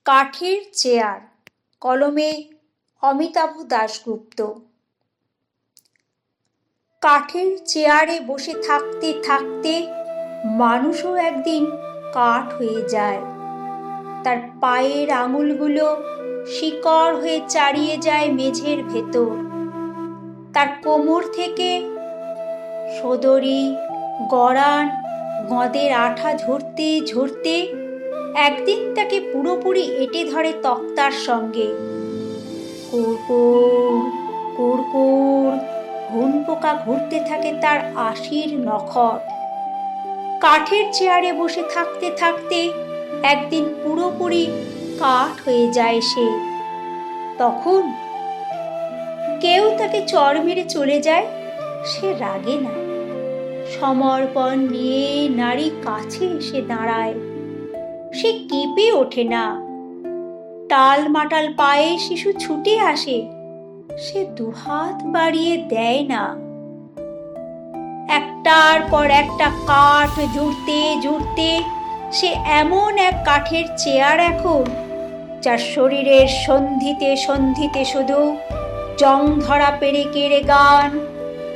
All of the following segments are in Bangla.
কাঠের চেয়ার, কলমে অমিতাভ দাশগুপ্ত। কাঠের চেয়ারে বসে থাকতে থাকতে মানুষও একদিন কাঠ হয়ে যায়। তার পায়ের আঙুলগুলো শিকড় হয়ে চারিয়ে যায় মেঝের ভেতর। তার কোমর থেকে সদরি, গড়ান, গঁদের আঠা ঝরতে ঝরতে একদিন তাকে পুরোপুরি এঁটে ধরে তক্তার সঙ্গে। কুড়কুড় কুড়কুড় ঘুন পোকা ঘুরতে থাকে তার আশির নখর। কাঠের চেয়ারে বসে থাকতে থাকতে একদিন পুরোপুরি কাঠ হয়ে যায় সে। তখন কেউ তাকে চড় মেরে চলে যায়, সে রাগে না। সমর্পণ নিয়ে নারী কাছে এসে দাঁড়ায়। সে কেঁপে ওঠে না। টাল মাটাল পায়ে শিশু ছুটে আসে, সে দুহাত বাড়িয়ে দেয় না। একটার পর একটা কাঠ জুড়তে জুড়তে সে এমন এক কাঠের চেয়ার এখন, যার শরীরের সন্ধিতে সন্ধিতে শুধু জং ধরা পেরেকের গান,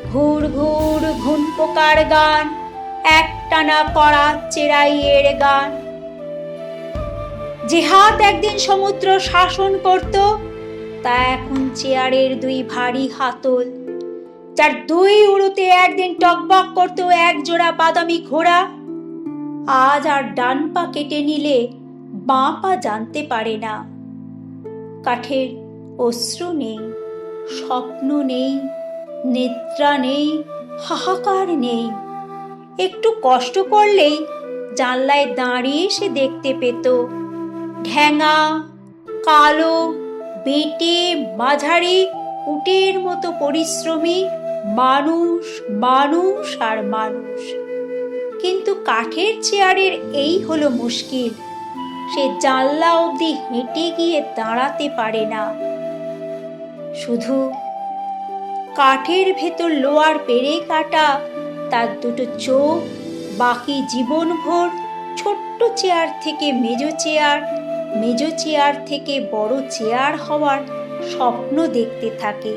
ঘুর ঘুর ঘুন পোকার গান, একটানা কড়া চেরাইয়ের গান। যে হাত একদিন সমুদ্র শাসন করত, তা এখন চেয়ারের দুই ভারী হাতল। যার দুই উড়োতে একদিন টকবক করত এক জোড়া বাদামি ঘোড়া, আজ আর ডান পা কেটে নিলে বাঁ পা জানতে পারে না। কাঠের অশ্রু নেই, স্বপ্ন নেই, নিদ্রা নেই, হাহাকার নেই। একটু কষ্ট করলেই জানলায় দাঁড়িয়ে সে দেখতে পেত ঢ্যাঙা, কালো, বেঁটে, মাঝারি, উটের মতো পরিশ্রমী মানুষ, মানুষ আর মানুষ। কিন্তু কাঠের চেয়ারের এই হলো মুশকিল, সে জানলা অবধি হেঁটে গিয়ে দাঁড়াতে পারে না। শুধু কাঠের ভেতর লোয়ার পেরে কাটা তার দুটো চোখ বাকি জীবনভর ছোট্ট চেয়ার থেকে মেজো চেয়ার, মেজো চেয়ার থেকে বড় চেয়ার হওয়ার স্বপ্ন দেখতে থাকে।